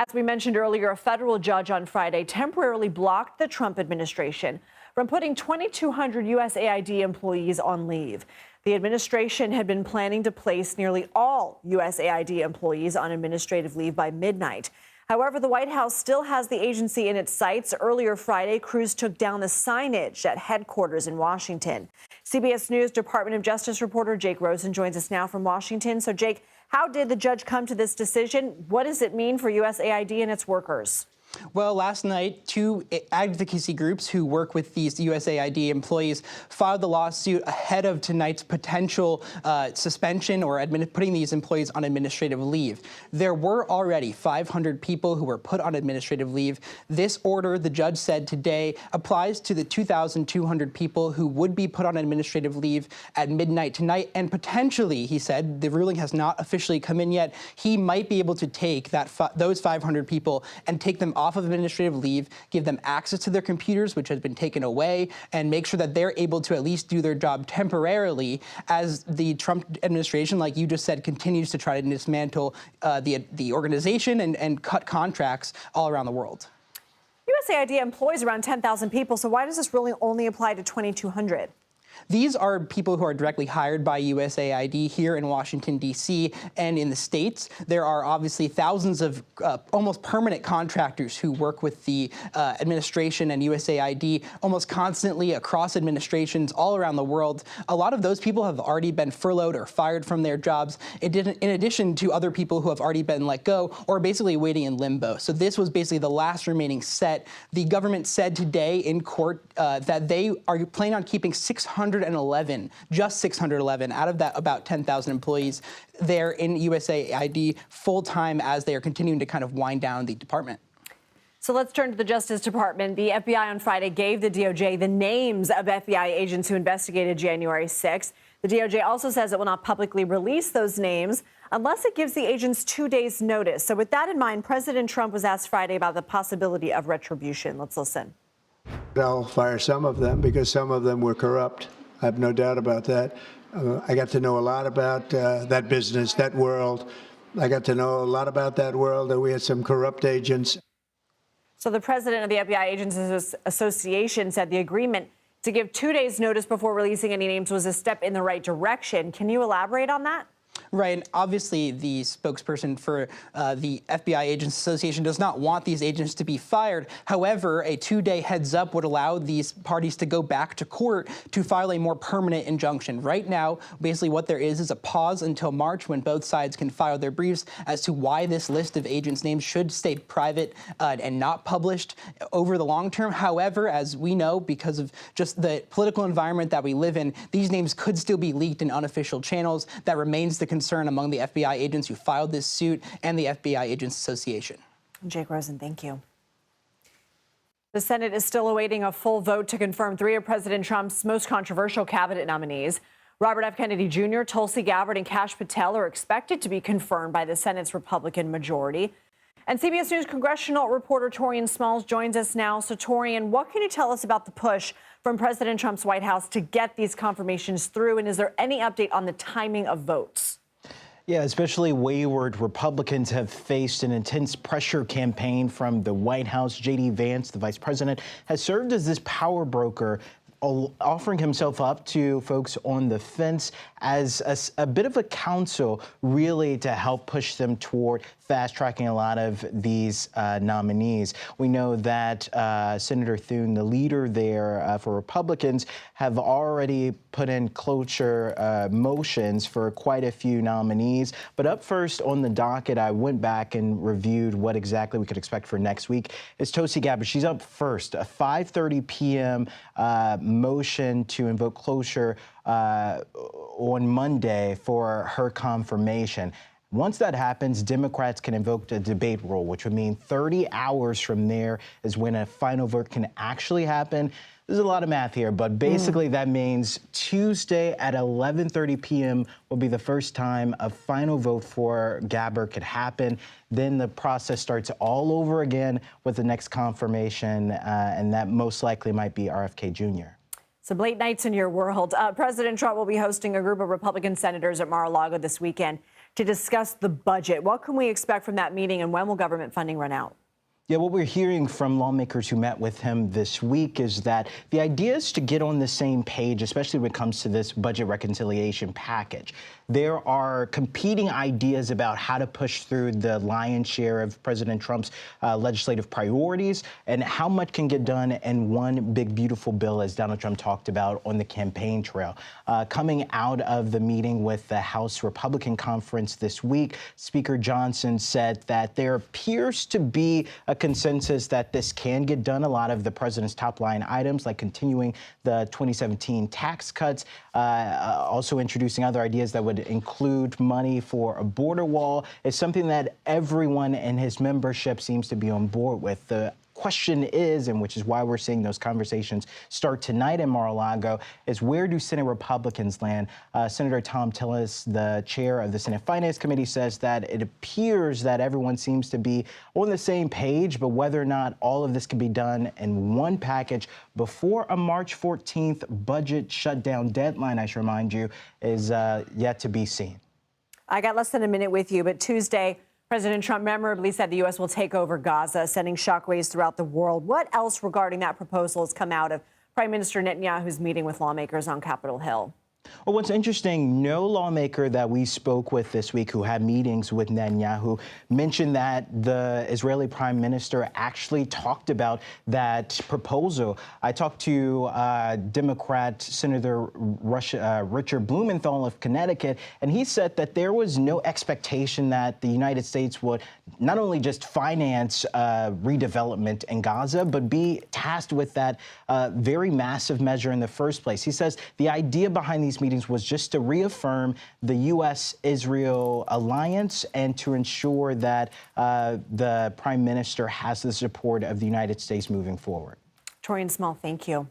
As we mentioned earlier, a federal judge on Friday temporarily blocked the Trump administration from putting 2,200 USAID employees on leave. The administration had been planning to place nearly all USAID employees on administrative leave by midnight. However, the White House still has the agency in its sights. Earlier Friday, crews took down the signage at headquarters in Washington. CBS News Department of Justice reporter Jake Rosen joins us now from Washington. So, Jake, how did the judge come to this decision? What does it mean for USAID and its workers? Well, last night, two advocacy groups who work with these USAID employees filed the lawsuit ahead of tonight's potential suspension or putting these employees on administrative leave. There were already 500 people who were put on administrative leave. This order, the judge said today, applies to the 2,200 people who would be put on administrative leave at midnight tonight. And potentially, he said, the ruling has not officially come in yet, he might be able to take those 500 people and take them off of administrative leave, give them access to their computers, which has been taken away, and make sure that they're able to at least do their job temporarily as the Trump administration, like you just said, continues to try to dismantle the organization and cut contracts all around the world. USAID employs around 10,000 people, so why does this ruling only apply to 2,200? These are people who are directly hired by USAID here in Washington, D.C. and in the States. There are obviously thousands of almost permanent contractors who work with the administration and USAID almost constantly across administrations all around the world. A lot of those people have already been furloughed or fired from their jobs, in addition to other people who have already been let go or basically waiting in limbo. So this was basically the last remaining set. The government said today in court that they are planning on keeping 611 out of that about 10,000 employees there in USAID full-time as they are continuing to kind of wind down the department. So let's turn to the Justice Department. The FBI on Friday gave the DOJ the names of FBI agents who investigated January 6th. The DOJ also says it will not publicly release those names unless it gives the agents 2 days' notice. So with that in mind, President Trump was asked Friday about the possibility of retribution. Let's listen. I'll fire some of them because some of them were corrupt. I have no doubt about that. I got to know a lot about that business, that world. I got to know a lot about that world, that we had some corrupt agents. So the president of the FBI Agents Association said the agreement to give 2 days' notice before releasing any names was a step in the right direction. Can you elaborate on that? Right, and obviously the spokesperson for the FBI Agents Association does not want these agents to be fired. However, a 2-day heads up would allow these parties to go back to court to file a more permanent injunction. Right now, basically what there is a pause until March when both sides can file their briefs as to why this list of agents' names should stay private and not published over the long term. However, as we know, because of just the political environment that we live in, these names could still be leaked in unofficial channels. That remains the concern among the FBI agents who filed this suit and the FBI Agents Association. Jake Rosen, thank you. The Senate is still awaiting a full vote to confirm 3 of President Trump's most controversial cabinet nominees. Robert F. Kennedy Jr., Tulsi Gabbard, and Kash Patel are expected to be confirmed by the Senate's Republican majority. And CBS News congressional reporter Taurean Smalls joins us now. So, Taurean, what can you tell us about the push from President Trump's White House to get these confirmations through? And is there any update on the timing of votes? Yeah, especially wayward Republicans have faced an intense pressure campaign from the White House. J.D. Vance, the vice president, has served as this power broker, offering himself up to folks on the fence as a bit of a counsel, really, to help push them toward fast-tracking a lot of these nominees. We know that Senator Thune, the leader there for Republicans, have already put in cloture motions for quite a few nominees. But up first on the docket, I went back and reviewed what exactly we could expect for next week. Is Tulsi Gabbard. She's up first, a 5:30 p.m. Motion to invoke cloture on Monday for her confirmation. Once that happens, Democrats can invoke the debate rule, which would mean 30 hours from there is when a final vote can actually happen. There's a lot of math here, but basically that means Tuesday at 11:30 p.m. will be the first time a final vote for Gabbard could happen. Then the process starts all over again with the next confirmation, and that most likely might be RFK Jr. Some late nights in your world. President Trump will be hosting a group of Republican senators at Mar-a-Lago this weekend to discuss the budget. What can we expect from that meeting, and when will government funding run out? Yeah, what we're hearing from lawmakers who met with him this week is that the idea is to get on the same page, especially when it comes to this budget reconciliation package. There are competing ideas about how to push through the lion's share of President Trump's legislative priorities and how much can get done in one big, beautiful bill, as Donald Trump talked about on the campaign trail. Coming out of the meeting with the House Republican Conference this week, Speaker Johnson said that there appears to be a consensus that this can get done. A lot of the president's top line items, like continuing the 2017 tax cuts, also introducing other ideas that would include money for a border wall, is something that everyone in his membership seems to be on board with. The question is, and which is why we're seeing those conversations start tonight in Mar-a-Lago, is where do Senate Republicans land? Senator Tom Tillis, the chair of the Senate Finance Committee, says that it appears that everyone seems to be on the same page, but whether or not all of this can be done in one package before a March 14th budget shutdown deadline, I should remind you, is yet to be seen. I got less than a minute with you, but Tuesday, President Trump memorably said the U.S. will take over Gaza, sending shockwaves throughout the world. What else regarding that proposal has come out of Prime Minister Netanyahu's meeting with lawmakers on Capitol Hill? Well, what's interesting, no lawmaker that we spoke with this week who had meetings with Netanyahu mentioned that the Israeli prime minister actually talked about that proposal. I talked to Democrat Senator Richard Blumenthal of Connecticut, and he said that there was no expectation that the United States would not only just finance redevelopment in Gaza, but be tasked with that very massive measure in the first place. He says the idea behind these meetings was just to reaffirm the U.S.-Israel alliance and to ensure that the prime minister has the support of the United States moving forward. Taurean Small, thank you.